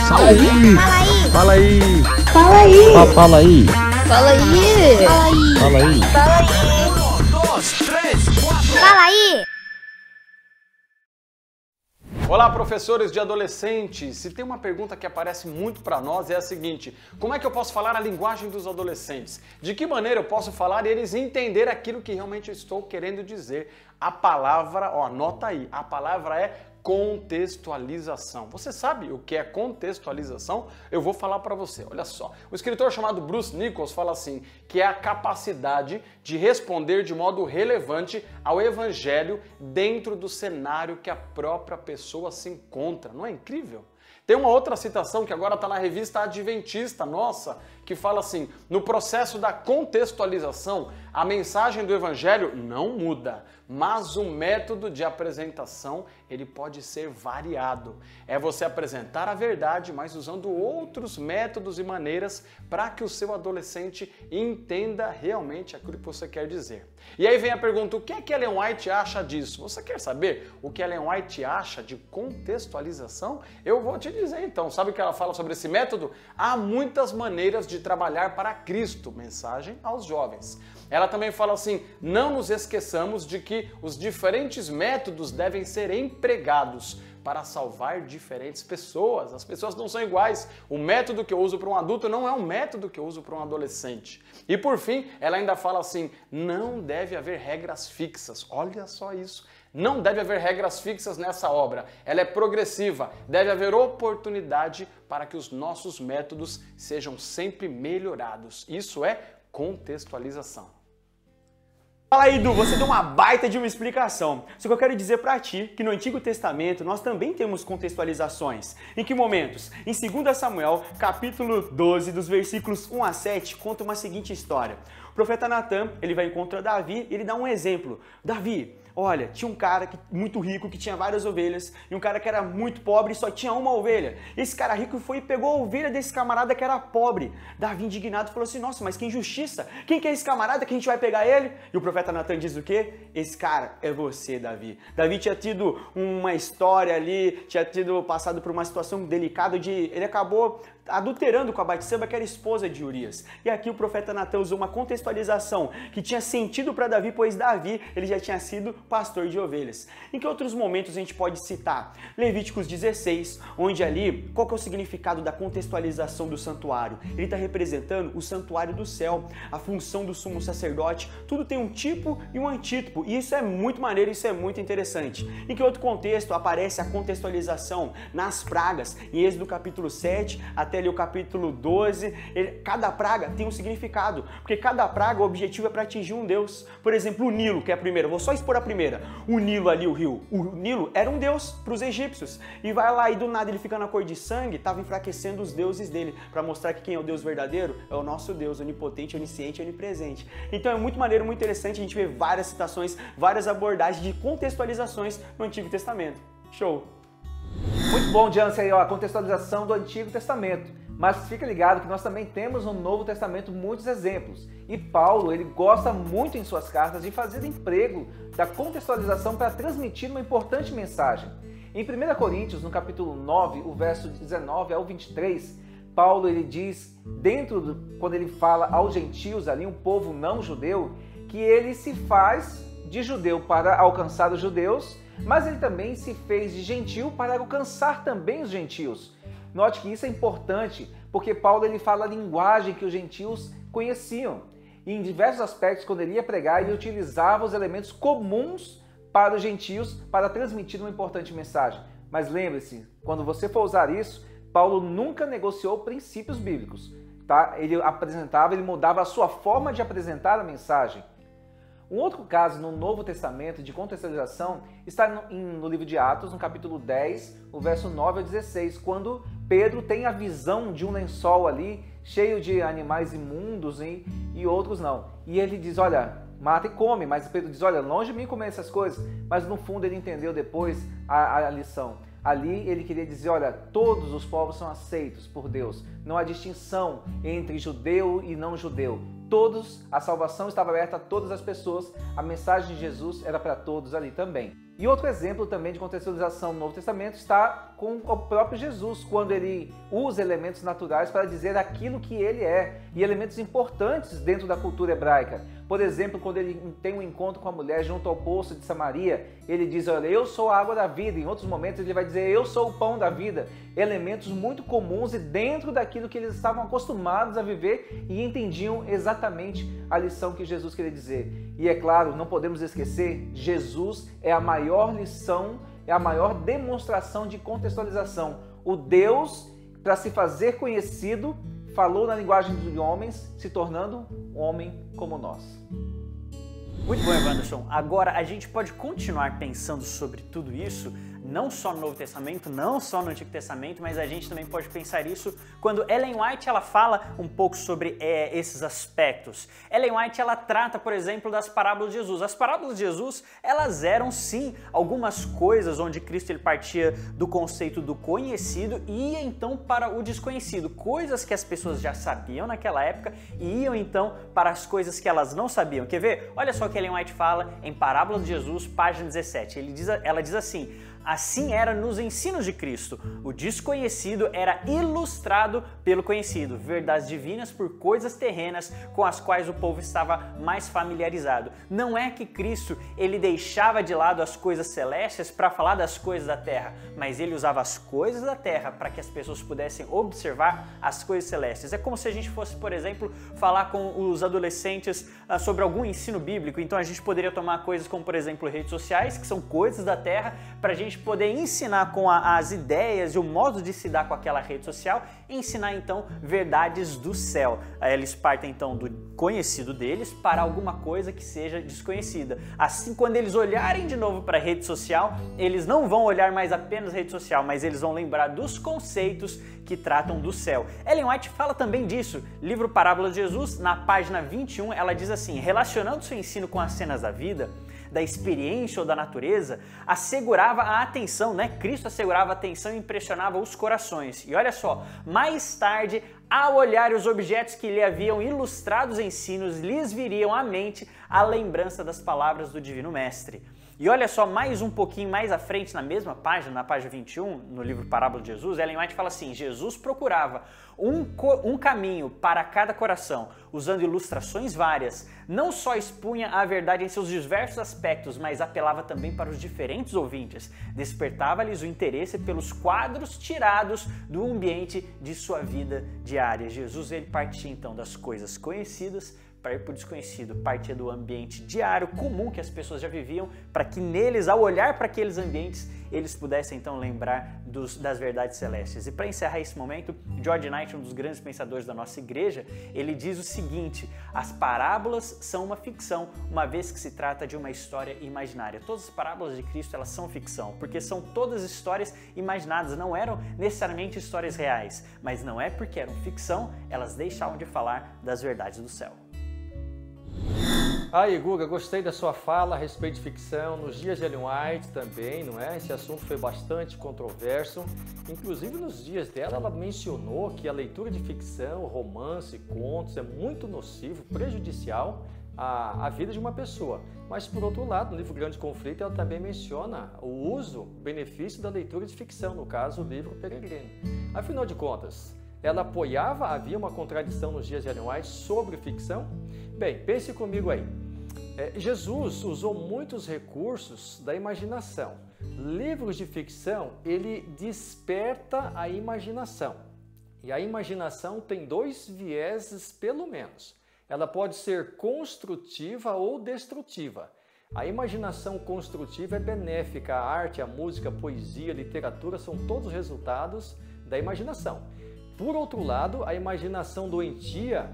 Fala aí! Fala aí! Fala aí! Fala aí! Fala aí! Fala aí! Fala aí! 1, 2, 3, 4. Fala aí! Olá, professores de adolescentes! Se tem uma pergunta que aparece muito para nós é a seguinte: como é que eu posso falar a linguagem dos adolescentes? De que maneira eu posso falar e eles entenderem aquilo que realmente eu estou querendo dizer? A palavra, ó, anota aí, a palavra é contextualização. Você sabe o que é contextualização? Eu vou falar para você, olha só. O escritor chamado Bruce Nichols fala assim, que é a capacidade de responder de modo relevante ao evangelho dentro do cenário que a própria pessoa se encontra. Não é incrível? Tem uma outra citação que agora está na revista Adventista, nossa, que fala assim: no processo da contextualização, a mensagem do evangelho não muda, mas o método de apresentação ele pode ser variado. É você apresentar a verdade, mas usando outros métodos e maneiras para que o seu adolescente entenda realmente aquilo que você quer dizer. E aí vem a pergunta: o que é que Ellen White acha disso? Você quer saber o que Ellen White acha de contextualização? Eu vou te dizer então. Sabe o que ela fala sobre esse método? Há muitas maneiras de trabalhar para Cristo. Mensagem aos jovens. Ela também fala assim: não nos esqueçamos de que os diferentes métodos devem ser empregados para salvar diferentes pessoas. As pessoas não são iguais. O método que eu uso para um adulto não é o método que eu uso para um adolescente. E por fim, ela ainda fala assim: não deve haver regras fixas. Olha só isso. Não deve haver regras fixas nessa obra. Ela é progressiva. Deve haver oportunidade para que os nossos métodos sejam sempre melhorados. Isso é contextualização. Fala aí, Du, você deu uma baita de uma explicação. Só que eu quero dizer pra ti que no Antigo Testamento nós também temos contextualizações. Em que momentos? Em 2 Samuel, capítulo 12, dos versículos 1 a 7, conta uma seguinte história. O profeta Natan, ele vai encontrar Davi e ele dá um exemplo. Davi, olha, tinha um cara muito rico que tinha várias ovelhas e um cara que era muito pobre e só tinha uma ovelha. Esse cara rico foi e pegou a ovelha desse camarada que era pobre. Davi, indignado, falou assim: nossa, mas que injustiça! Quem que é esse camarada que a gente vai pegar ele? E o profeta Natan diz o quê? Esse cara é você, Davi. Davi tinha tido uma história ali, tinha passado por uma situação delicada ele acabou adulterando com a Batseba, que era esposa de Urias. E aqui o profeta Natan usou uma contextualização que tinha sentido para Davi, pois Davi ele já tinha sido pastor de ovelhas. Em que outros momentos a gente pode citar? Levíticos 16, onde ali, qual que é o significado da contextualização do santuário? Ele está representando o santuário do céu, a função do sumo sacerdote, tudo tem um tipo e um antítipo, e isso é muito maneiro, isso é muito interessante. Em que outro contexto aparece a contextualização nas pragas? Em Êxodo capítulo 7 até ali o capítulo 12, cada praga tem um significado, porque cada praga, o objetivo é para atingir um deus. Por exemplo, o Nilo, que é a primeira, vou só expor a primeira. O Nilo ali, o rio, o Nilo era um deus para os egípcios, e vai lá e do nada ele fica na cor de sangue, estava enfraquecendo os deuses dele, para mostrar que quem é o Deus verdadeiro é o nosso Deus, onipotente, onisciente e onipresente. Então é muito maneiro, muito interessante, a gente vê várias citações, várias abordagens de contextualizações no Antigo Testamento. Show! Muito bom, Jansen, aí, ó, a contextualização do Antigo Testamento. Mas fica ligado que nós também temos no Novo Testamento muitos exemplos. E Paulo, ele gosta muito em suas cartas de fazer emprego da contextualização para transmitir uma importante mensagem. Em 1 Coríntios, no capítulo 9, o verso 19 ao 23, Paulo ele diz, quando ele fala aos gentios ali, um povo não judeu, que ele se faz de judeu para alcançar os judeus, mas ele também se fez de gentil para alcançar também os gentios. Note que isso é importante, porque Paulo ele fala a linguagem que os gentios conheciam. E em diversos aspectos, quando ele ia pregar, ele utilizava os elementos comuns para os gentios para transmitir uma importante mensagem. Mas lembre-se, quando você for usar isso, Paulo nunca negociou princípios bíblicos. Tá? Ele mudava a sua forma de apresentar a mensagem. Um outro caso no Novo Testamento de contextualização está no livro de Atos, no capítulo 10, o verso 9 ao 16, quando Pedro tem a visão de um lençol ali, cheio de animais imundos e outros não. E ele diz, olha, mata e come, mas Pedro diz, olha, longe de mim comer essas coisas. Mas no fundo ele entendeu depois a lição. Ali ele queria dizer, olha, todos os povos são aceitos por Deus. Não há distinção entre judeu e não judeu. todos, a salvação estava aberta a todas as pessoas, a mensagem de Jesus era para todos ali também. E outro exemplo também de contextualização no Novo Testamento está com o próprio Jesus, quando ele usa elementos naturais para dizer aquilo que ele é, e elementos importantes dentro da cultura hebraica. Por exemplo, quando ele tem um encontro com a mulher junto ao poço de Samaria, ele diz, olha, eu sou a água da vida. Em outros momentos ele vai dizer, eu sou o pão da vida. Elementos muito comuns e dentro daquilo que eles estavam acostumados a viver e entendiam exatamente a lição que Jesus queria dizer. E é claro, não podemos esquecer, Jesus é a maior lição, é a maior demonstração de contextualização. O Deus, para se fazer conhecido, falou na linguagem dos homens, se tornando um homem como nós. Muito bom, Evanderson. Agora a gente pode continuar pensando sobre tudo isso, não só no Novo Testamento, não só no Antigo Testamento, mas a gente também pode pensar isso quando Ellen White ela fala um pouco sobre esses aspectos. Ellen White ela trata, por exemplo, das parábolas de Jesus. As parábolas de Jesus, elas eram sim algumas coisas onde Cristo ele partia do conceito do conhecido e ia então para o desconhecido, coisas que as pessoas já sabiam naquela época e iam então para as coisas que elas não sabiam. Quer ver? Olha só o que Ellen White fala em Parábolas de Jesus, página 17. Ela diz assim: assim era nos ensinos de Cristo. O desconhecido era ilustrado pelo conhecido, verdades divinas por coisas terrenas com as quais o povo estava mais familiarizado. Não é que Cristo ele deixava de lado as coisas celestes para falar das coisas da terra, mas ele usava as coisas da terra para que as pessoas pudessem observar as coisas celestes. É como se a gente fosse, por exemplo, falar com os adolescentes sobre algum ensino bíblico. Então a gente poderia tomar coisas como, por exemplo, redes sociais, que são coisas da terra, para a gente poder ensinar com as ideias e o modo de se dar com aquela rede social e ensinar então verdades do céu. Eles partem então do conhecido deles para alguma coisa que seja desconhecida. Assim, quando eles olharem de novo para a rede social, eles não vão olhar mais apenas a rede social, mas eles vão lembrar dos conceitos que tratam do céu. Ellen White fala também disso. Livro Parábolas de Jesus, na página 21, ela diz assim: relacionando seu ensino com as cenas da vida, da experiência ou da natureza, assegurava a atenção, né? Cristo assegurava a atenção e impressionava os corações. E olha só, mais tarde, ao olhar os objetos que lhe haviam ilustrado os ensinos, lhes viriam à mente a lembrança das palavras do Divino Mestre. E olha só, mais um pouquinho mais à frente, na mesma página, na página 21, no livro Parábola de Jesus, Ellen White fala assim: Jesus procurava um caminho para cada coração, usando ilustrações várias. Não só expunha a verdade em seus diversos aspectos, mas apelava também para os diferentes ouvintes. Despertava-lhes o interesse pelos quadros tirados do ambiente de sua vida diária. Jesus ele partia então das coisas conhecidas para ir para o desconhecido, partia do ambiente diário, comum que as pessoas já viviam, para que neles, ao olhar para aqueles ambientes, eles pudessem então lembrar das verdades celestes. E para encerrar esse momento, George Knight, um dos grandes pensadores da nossa igreja, ele diz o seguinte: as parábolas são uma ficção, uma vez que se trata de uma história imaginária. Todas as parábolas de Cristo, elas são ficção, porque são todas histórias imaginadas, não eram necessariamente histórias reais, mas não é porque eram ficção, elas deixavam de falar das verdades do céu. Aí, Guga, gostei da sua fala a respeito de ficção, nos dias de Ellen White também, não é? Esse assunto foi bastante controverso, inclusive nos dias dela ela mencionou que a leitura de ficção, romance, contos é muito nocivo, prejudicial à vida de uma pessoa. Mas por outro lado, no livro Grande Conflito ela também menciona o uso, o benefício da leitura de ficção, no caso o livro Peregrino. Afinal de contas, ela apoiava, havia uma contradição nos dias de Ellen White sobre ficção? Bem, pense comigo aí. Jesus usou muitos recursos da imaginação. Livros de ficção, ele desperta a imaginação. E a imaginação tem dois vieses, pelo menos. Ela pode ser construtiva ou destrutiva. A imaginação construtiva é benéfica. A arte, a música, a poesia, a literatura são todos resultados da imaginação. Por outro lado, a imaginação doentia,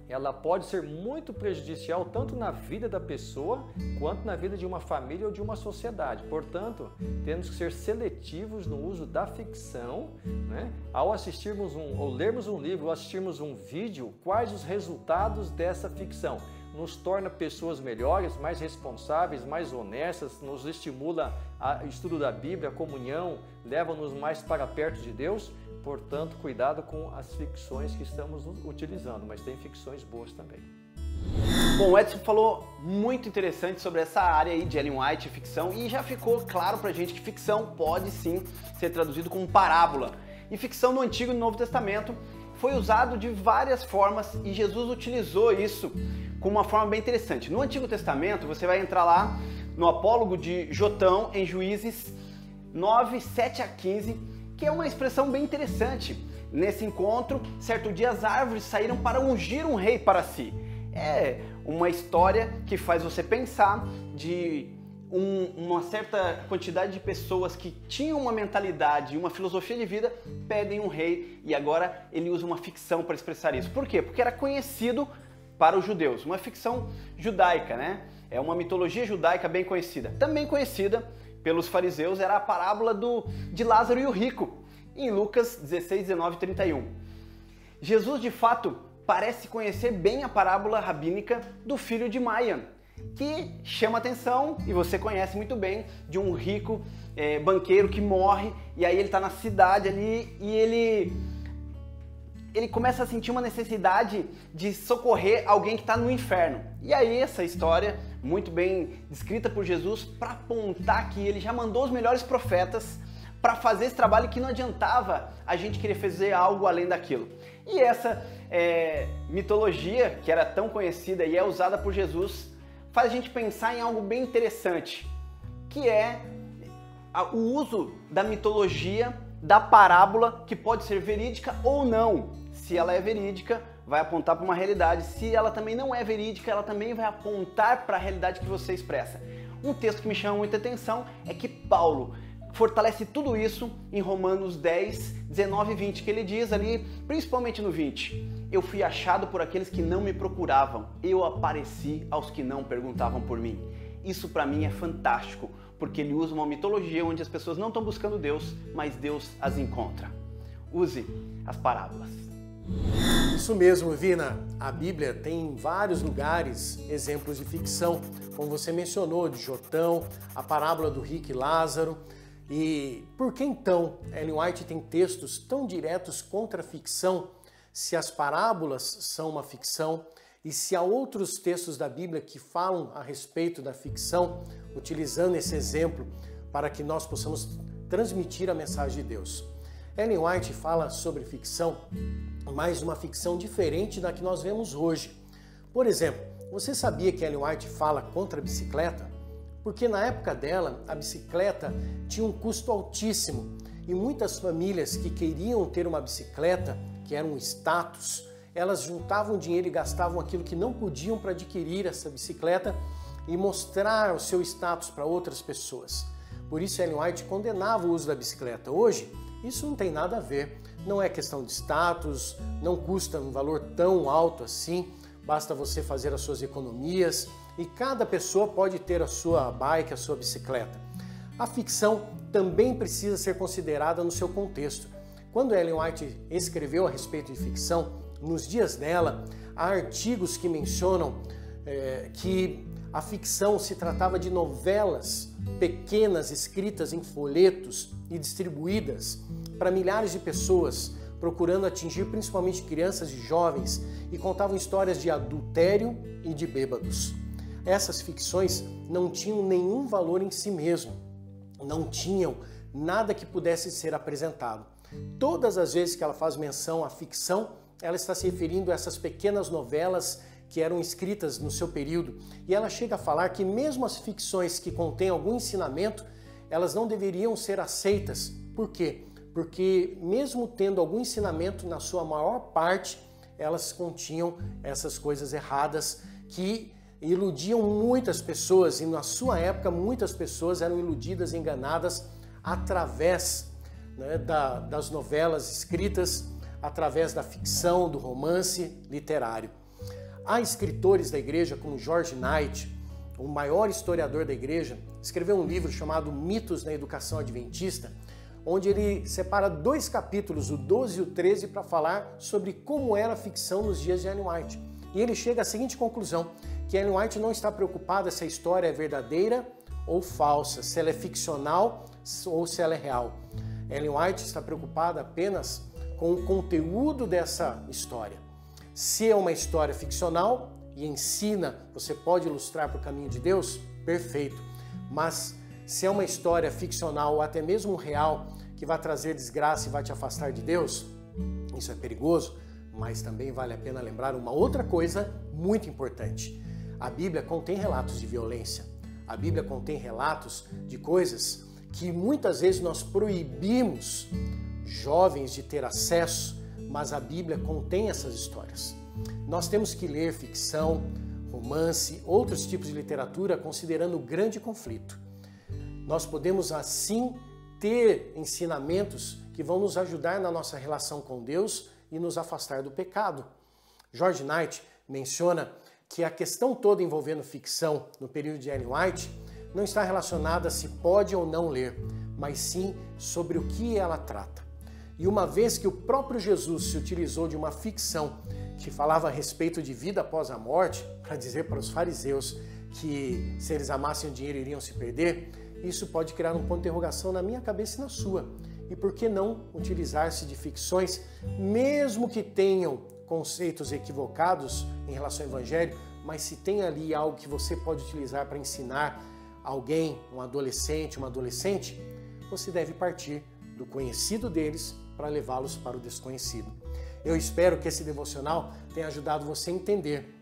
ela pode ser muito prejudicial tanto na vida da pessoa quanto na vida de uma família ou de uma sociedade. Portanto, temos que ser seletivos no uso da ficção, né? Ao assistirmos ou lermos um livro ou assistirmos um vídeo, quais os resultados dessa ficção? Nos torna pessoas melhores, mais responsáveis, mais honestas, nos estimula o estudo da Bíblia, a comunhão, leva-nos mais para perto de Deus. Portanto, cuidado com as ficções que estamos utilizando, mas tem ficções boas também. Bom, o Edson falou muito interessante sobre essa área aí de Ellen White, ficção, e já ficou claro pra gente que ficção pode sim ser traduzido como parábola. E ficção no Antigo e no Novo Testamento foi usado de várias formas e Jesus utilizou isso com uma forma bem interessante. No Antigo Testamento, você vai entrar lá no Apólogo de Jotão, em Juízes 9, 7 a 15, que é uma expressão bem interessante. Nesse encontro, certo dia as árvores saíram para ungir um rei para si. É uma história que faz você pensar de uma certa quantidade de pessoas que tinham uma mentalidade e uma filosofia de vida pedem um rei, e agora ele usa uma ficção para expressar isso. Por quê? Porque era conhecido para os judeus, uma ficção judaica, né? É uma mitologia judaica bem conhecida. Também conhecida pelos fariseus era a parábola de Lázaro e o rico, em Lucas 16, 19 e 31. Jesus, de fato, parece conhecer bem a parábola rabínica do filho de Maia, que chama atenção, e você conhece muito bem, de um rico banqueiro que morre, e aí ele está na cidade ali, e ele começa a sentir uma necessidade de socorrer alguém que está no inferno. E aí essa história, muito bem descrita por Jesus, para apontar que ele já mandou os melhores profetas para fazer esse trabalho, que não adiantava a gente querer fazer algo além daquilo. E essa mitologia, que era tão conhecida e é usada por Jesus, faz a gente pensar em algo bem interessante, que é o uso da mitologia, da parábola, que pode ser verídica ou não. Se ela é verídica, vai apontar para uma realidade. Se ela também não é verídica, ela também vai apontar para a realidade que você expressa. Um texto que me chama muita atenção é que Paulo fortalece tudo isso em Romanos 10, 19 e 20, que ele diz ali, principalmente no 20, eu fui achado por aqueles que não me procuravam, eu apareci aos que não perguntavam por mim. Isso para mim é fantástico, porque ele usa uma mitologia onde as pessoas não estão buscando Deus, mas Deus as encontra. Use as parábolas. Isso mesmo, Vina. A Bíblia tem em vários lugares exemplos de ficção, como você mencionou, de Jotão, a parábola do rico e Lázaro. E por que então Ellen White tem textos tão diretos contra a ficção, se as parábolas são uma ficção e se há outros textos da Bíblia que falam a respeito da ficção, utilizando esse exemplo para que nós possamos transmitir a mensagem de Deus? Ellen White fala sobre ficção, mas uma ficção diferente da que nós vemos hoje. Por exemplo, você sabia que Ellen White fala contra a bicicleta? Porque na época dela, a bicicleta tinha um custo altíssimo e muitas famílias que queriam ter uma bicicleta, que era um status, elas juntavam dinheiro e gastavam aquilo que não podiam para adquirir essa bicicleta e mostrar o seu status para outras pessoas. Por isso Ellen White condenava o uso da bicicleta. Hoje, isso não tem nada a ver, não é questão de status, não custa um valor tão alto assim, basta você fazer as suas economias e cada pessoa pode ter a sua bike, a sua bicicleta. A ficção também precisa ser considerada no seu contexto. Quando Ellen White escreveu a respeito de ficção, nos dias dela, há artigos que mencionam que a ficção se tratava de novelas pequenas escritas em folhetos e distribuídas para milhares de pessoas, procurando atingir principalmente crianças e jovens, e contavam histórias de adultério e de bêbados. Essas ficções não tinham nenhum valor em si mesmo, não tinham nada que pudesse ser apresentado. Todas as vezes que ela faz menção à ficção, ela está se referindo a essas pequenas novelas que eram escritas no seu período, e ela chega a falar que mesmo as ficções que contêm algum ensinamento, elas não deveriam ser aceitas. Por quê? Porque mesmo tendo algum ensinamento, na sua maior parte, elas continham essas coisas erradas que iludiam muitas pessoas, e na sua época muitas pessoas eram iludidas, enganadas através das novelas escritas, através da ficção, do romance literário. Há escritores da igreja como George Knight, o maior historiador da igreja, escreveu um livro chamado Mitos na Educação Adventista, onde ele separa 2 capítulos, o 12 e o 13, para falar sobre como era a ficção nos dias de Ellen White. E ele chega à seguinte conclusão, que Ellen White não está preocupada se a história é verdadeira ou falsa, se ela é ficcional ou se ela é real. Ellen White está preocupada apenas com o conteúdo dessa história. Se é uma história ficcional, e ensina, você pode ilustrar para o caminho de Deus? Perfeito. Mas se é uma história ficcional ou até mesmo real que vai trazer desgraça e vai te afastar de Deus, isso é perigoso, mas também vale a pena lembrar uma outra coisa muito importante. A Bíblia contém relatos de violência. A Bíblia contém relatos de coisas que muitas vezes nós proibimos jovens de ter acesso, mas a Bíblia contém essas histórias. Nós temos que ler ficção, romance, outros tipos de literatura considerando o grande conflito. Nós podemos assim ter ensinamentos que vão nos ajudar na nossa relação com Deus e nos afastar do pecado. George Knight menciona que a questão toda envolvendo ficção no período de Ellen White não está relacionada a se pode ou não ler, mas sim sobre o que ela trata. E uma vez que o próprio Jesus se utilizou de uma ficção que falava a respeito de vida após a morte, para dizer para os fariseus que se eles amassem o dinheiro iriam se perder, isso pode criar um ponto de interrogação na minha cabeça e na sua. E por que não utilizar-se de ficções, mesmo que tenham conceitos equivocados em relação ao Evangelho, mas se tem ali algo que você pode utilizar para ensinar alguém, um adolescente, uma adolescente, você deve partir do conhecido deles para levá-los para o desconhecido. Eu espero que esse devocional tenha ajudado você a entender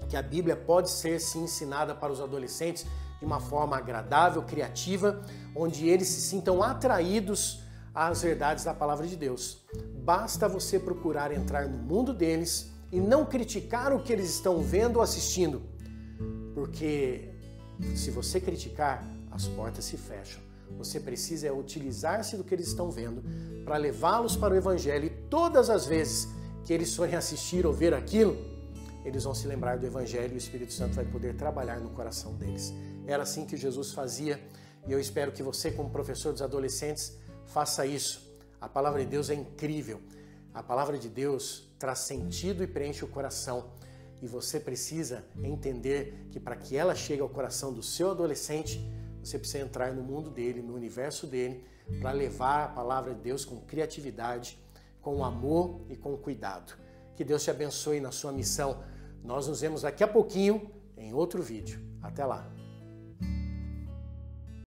que a Bíblia pode ser sim ensinada para os adolescentes de uma forma agradável, criativa, onde eles se sintam atraídos às verdades da palavra de Deus. Basta você procurar entrar no mundo deles e não criticar o que eles estão vendo ou assistindo, porque se você criticar, as portas se fecham. Você precisa utilizar-se do que eles estão vendo para levá-los para o Evangelho, e todas as vezes que eles forem assistir ou ver aquilo, eles vão se lembrar do Evangelho e o Espírito Santo vai poder trabalhar no coração deles. Era assim que Jesus fazia e eu espero que você, como professor dos adolescentes, faça isso. A palavra de Deus é incrível. A palavra de Deus traz sentido e preenche o coração. E você precisa entender que para que ela chegue ao coração do seu adolescente, você precisa entrar no mundo dele, no universo dele, para levar a palavra de Deus com criatividade, com amor e com cuidado. Que Deus te abençoe na sua missão. Nós nos vemos daqui a pouquinho em outro vídeo. Até lá!